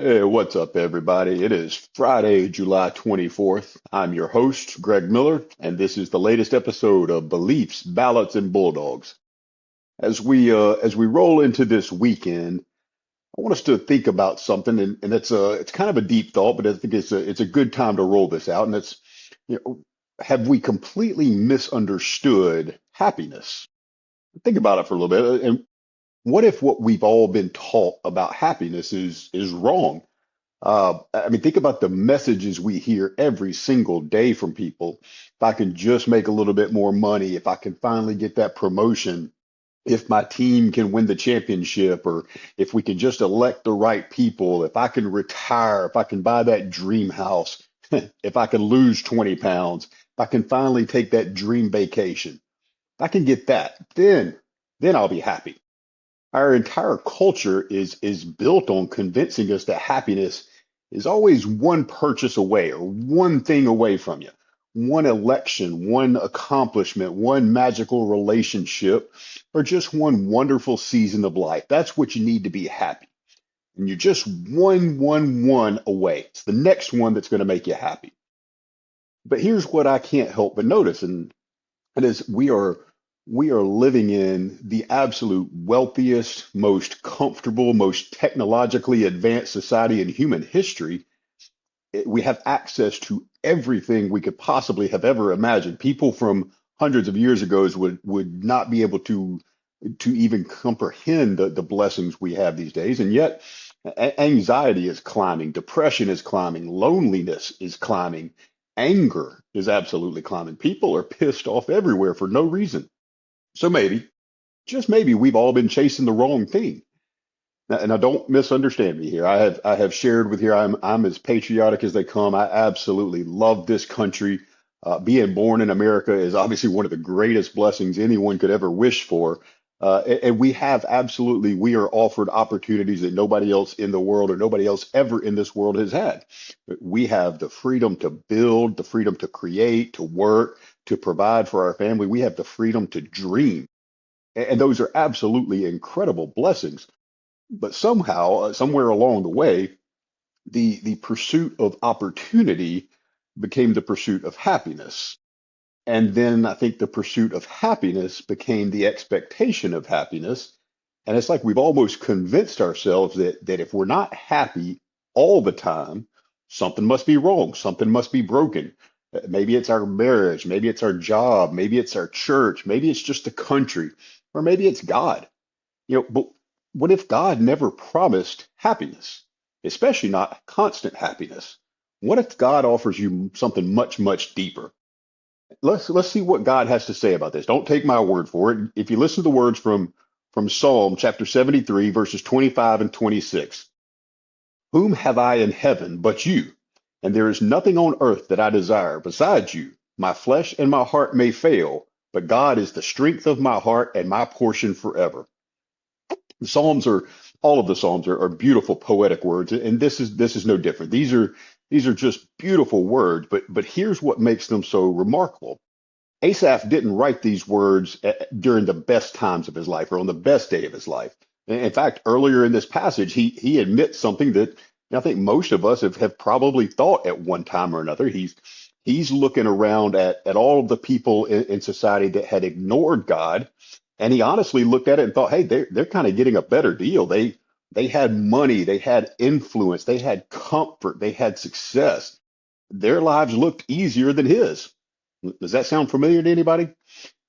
Hey, what's up, everybody? It is Friday, July 24th. I'm your host, Greg Miller, and this is the latest episode of Beliefs, Ballots, and Bulldogs. As we roll into this weekend, I want us to think about something, and it's kind of a deep thought, but I think it's a good time to roll this out. And it's, you know, have we completely misunderstood happiness? Think about it for a little bit. And what if what we've all been taught about happiness is wrong? I mean, think about the messages we hear every single day from people. If I can just make a little bit more money, if I can finally get that promotion, if my team can win the championship, or if we can just elect the right people, if I can retire, if I can buy that dream house, if I can lose 20 pounds, if I can finally take that dream vacation, if I can get that, then I'll be happy. Our entire culture is built on convincing us that happiness is always one purchase away or one thing away from you. One election, one accomplishment, one magical relationship, or just one wonderful season of life. That's what you need to be happy. And you're just one away. It's the next one that's going to make you happy. But here's what I can't help but notice, and it is we are living in the absolute wealthiest, most comfortable, most technologically advanced society in human history. We have access to everything we could possibly have ever imagined. People from hundreds of years ago would not be able to even comprehend the blessings we have these days. And yet, anxiety is climbing, depression is climbing, loneliness is climbing, anger is absolutely climbing. People are pissed off everywhere for no reason. So maybe, just maybe, we've all been chasing the wrong thing. And I don't misunderstand me here. I have shared with you. I'm as patriotic as they come. I absolutely love this country. Being born in America is obviously one of the greatest blessings anyone could ever wish for. And we are offered opportunities that nobody else in the world or nobody else ever in this world has had. We have the freedom to build, the freedom to create, to work, to provide for our family. We have the freedom to dream. And those are absolutely incredible blessings. But somehow, somewhere along the way, the pursuit of opportunity became the pursuit of happiness. And then I think the pursuit of happiness became the expectation of happiness. And it's like we've almost convinced ourselves that if we're not happy all the time, something must be wrong, something must be broken. Maybe it's our marriage, maybe it's our job, maybe it's our church, maybe it's just the country, or maybe it's God. But what if God never promised happiness, especially not constant happiness? What if God offers you something much deeper? Let's see what God has to say about this. Don't take my word for it. If you listen to the words from Psalm chapter 73, verses 25 and 26, whom have I in heaven but you? And there is nothing on earth that I desire besides you. My flesh and my heart may fail, but God is the strength of my heart and my portion forever. The Psalms are all of the Psalms are beautiful poetic words, and this is no different. These are just beautiful words, but here's what makes them so remarkable. Asaph didn't write these words during the best times of his life or on the best day of his life. In fact, earlier in this passage, he admits something that I think most of us have probably thought at one time or another. He's looking around at all of the people in society that had ignored God, and he honestly looked at it and thought, hey, they're kind of getting a better deal. They had money, they had influence, they had comfort, they had success. Their lives looked easier than his. Does that sound familiar to anybody?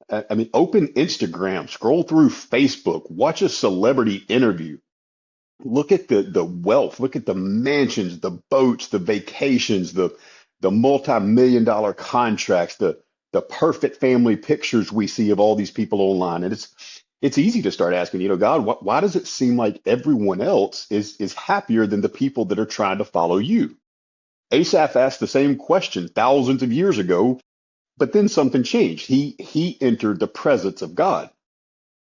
I mean, open Instagram, scroll through Facebook, watch a celebrity interview, look at the wealth, look at the mansions, the boats, the vacations, the multi-million dollar contracts, the perfect family pictures we see of all these people online. And it's easy to start asking, God, why does it seem like everyone else is happier than the people that are trying to follow you? Asaph asked the same question thousands of years ago, but then something changed. He entered the presence of God.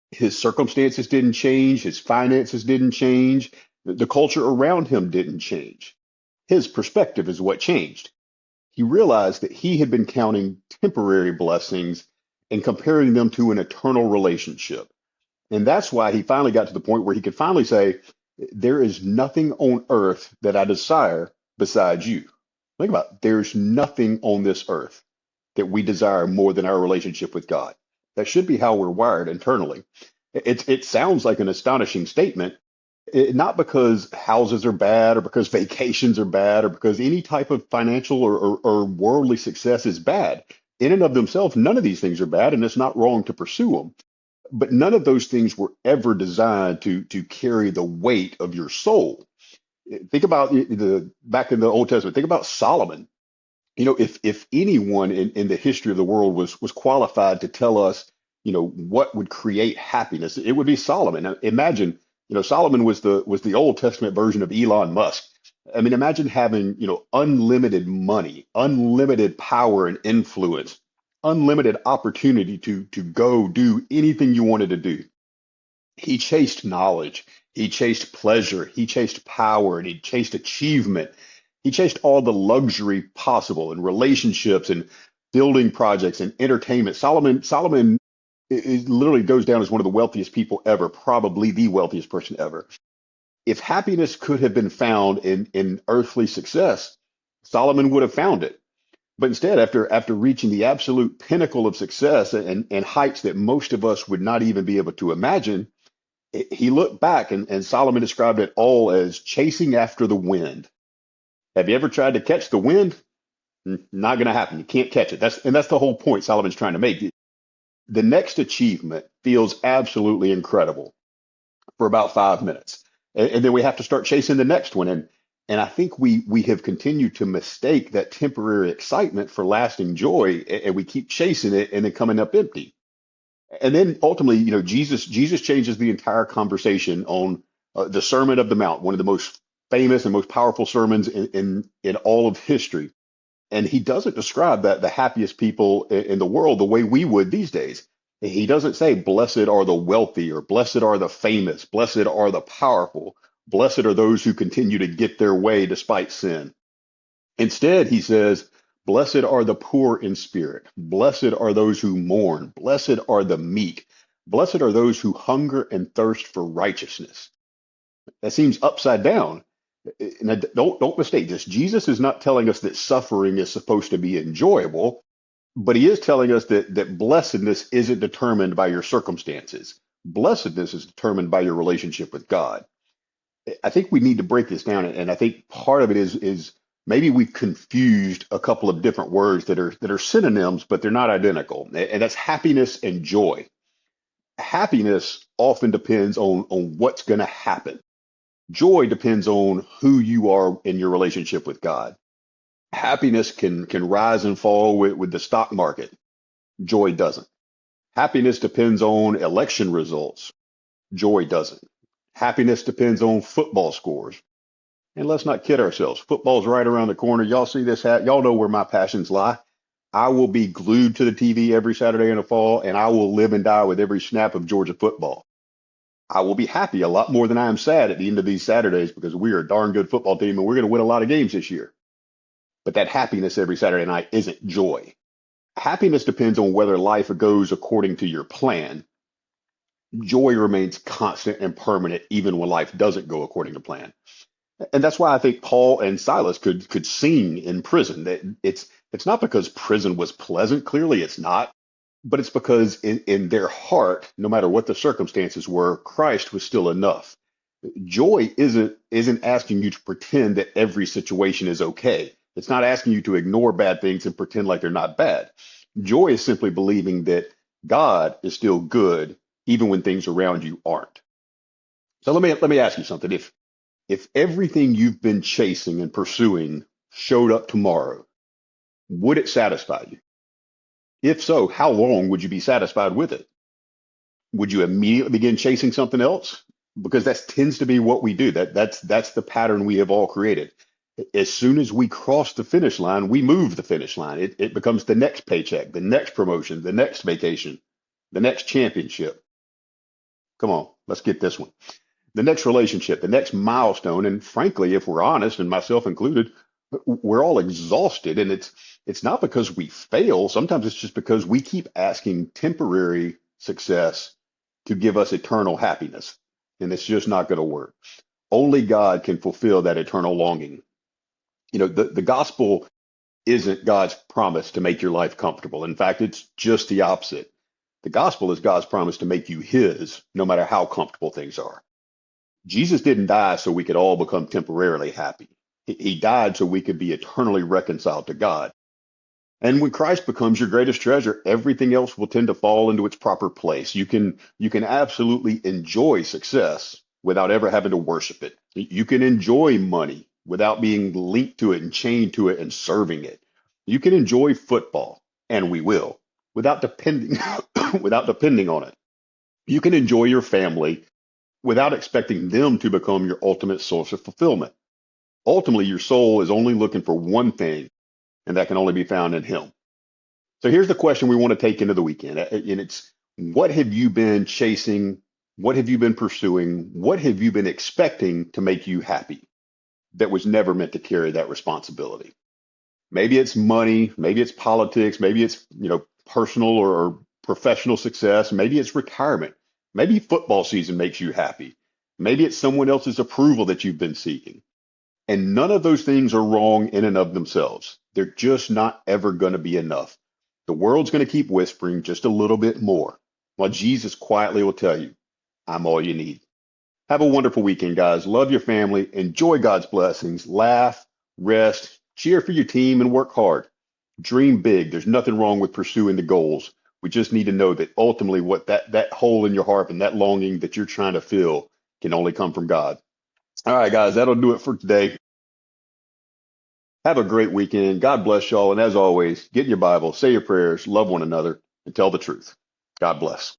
His circumstances didn't change, his finances didn't change, the culture around him didn't change. His perspective is what changed. He realized that he had been counting temporary blessings and comparing them to an eternal relationship. And that's why he finally got to the point where he could finally say, There is nothing on earth that I desire besides you. Think about it. There's nothing on this earth that we desire more than our relationship with God. That should be how we're wired internally. It sounds like an astonishing statement, not because houses are bad or because vacations are bad or because any type of financial or worldly success is bad. In and of themselves, none of these things are bad, and it's not wrong to pursue them. But none of those things were ever designed to carry the weight of your soul. Think about the back in the Old Testament. Think about Solomon. If anyone in the history of the world was qualified to tell us, what would create happiness, it would be Solomon. Now, imagine, Solomon was the Old Testament version of Elon Musk. I mean, imagine having, unlimited money, unlimited power and influence, unlimited opportunity to go do anything you wanted to do. He chased knowledge, he chased pleasure, he chased power, and he chased achievement. He chased all the luxury possible and relationships and building projects and entertainment. Solomon literally goes down as one of the wealthiest people ever, probably the wealthiest person ever. If happiness could have been found in earthly success, Solomon would have found it. But instead, after reaching the absolute pinnacle of success and heights that most of us would not even be able to imagine, he looked back and Solomon described it all as chasing after the wind. Have you ever tried to catch the wind? Not going to happen. You can't catch it. That's the whole point Solomon's trying to make. The next achievement feels absolutely incredible for about 5 minutes, and then we have to start chasing the next one. And I think we have continued to mistake that temporary excitement for lasting joy, and we keep chasing it and then coming up empty. And then ultimately, Jesus changes the entire conversation on the Sermon of the Mount, one of the most famous and most powerful sermons in all of history. And he doesn't describe that the happiest people in the world the way we would these days. He doesn't say, blessed are the wealthy, or blessed are the famous, blessed are the powerful, blessed are those who continue to get their way despite sin. Instead, he says, blessed are the poor in spirit, blessed are those who mourn, blessed are the meek, blessed are those who hunger and thirst for righteousness. That seems upside down. And don't mistake this. Jesus is not telling us that suffering is supposed to be enjoyable, but he is telling us that blessedness isn't determined by your circumstances. Blessedness is determined by your relationship with God. I think we need to break this down, and I think part of it is maybe we've confused a couple of different words that are synonyms, but they're not identical. And that's happiness and joy. Happiness often depends on what's going to happen. Joy depends on who you are in your relationship with God. Happiness can rise and fall with the stock market. Joy doesn't. Happiness depends on election results. Joy doesn't. Happiness depends on football scores. And let's not kid ourselves. Football's right around the corner. Y'all see this hat? Y'all know where my passions lie. I will be glued to the TV every Saturday in the fall, and I will live and die with every snap of Georgia football. I will be happy a lot more than I am sad at the end of these Saturdays because we are a darn good football team and we're going to win a lot of games this year. But that happiness every Saturday night isn't joy. Happiness depends on whether life goes according to your plan. Joy remains constant and permanent even when life doesn't go according to plan. And that's why I think Paul and Silas could sing in prison. That it's not because prison was pleasant. Clearly it's not. But it's because in their heart, no matter what the circumstances were, Christ was still enough. Joy isn't asking you to pretend that every situation is okay. It's not asking you to ignore bad things and pretend like they're not bad. Joy is simply believing that God is still good, even when things around you aren't. So let me ask you something. If everything you've been chasing and pursuing showed up tomorrow, would it satisfy you? If so, how long would you be satisfied with it? Would you immediately begin chasing something else? Because that tends to be what we do. That's the pattern we have all created. As soon as we cross the finish line, we move the finish line. It becomes the next paycheck, the next promotion, the next vacation, the next championship. Come on, let's get this one. The next relationship, the next milestone. And frankly, if we're honest, and myself included, we're all exhausted. And it's not because we fail. Sometimes it's just because we keep asking temporary success to give us eternal happiness. And it's just not going to work. Only God can fulfill that eternal longing. The gospel isn't God's promise to make your life comfortable. In fact, it's just the opposite. The gospel is God's promise to make you his, no matter how comfortable things are. Jesus didn't die so we could all become temporarily happy. He died so we could be eternally reconciled to God. And when Christ becomes your greatest treasure, everything else will tend to fall into its proper place. You can absolutely enjoy success without ever having to worship it. You can enjoy money without being linked to it and chained to it and serving it. You can enjoy football, and we will, without depending without depending on it. You can enjoy your family without expecting them to become your ultimate source of fulfillment. Ultimately, your soul is only looking for one thing, and that can only be found in Him. So here's the question we want to take into the weekend. And it's, what have you been chasing? What have you been pursuing? What have you been expecting to make you happy that was never meant to carry that responsibility? Maybe it's money, maybe it's politics, maybe it's, personal or professional success, maybe it's retirement. Maybe football season makes you happy. Maybe it's someone else's approval that you've been seeking. And none of those things are wrong in and of themselves. They're just not ever going to be enough. The world's going to keep whispering just a little bit more, while Jesus quietly will tell you, I'm all you need. Have a wonderful weekend, guys. Love your family. Enjoy God's blessings. Laugh, rest, cheer for your team, and work hard. Dream big. There's nothing wrong with pursuing the goals. We just need to know that ultimately what that hole in your heart and that longing that you're trying to fill can only come from God. All right, guys, that'll do it for today. Have a great weekend. God bless y'all. And as always, get in your Bible, say your prayers, love one another, and tell the truth. God bless.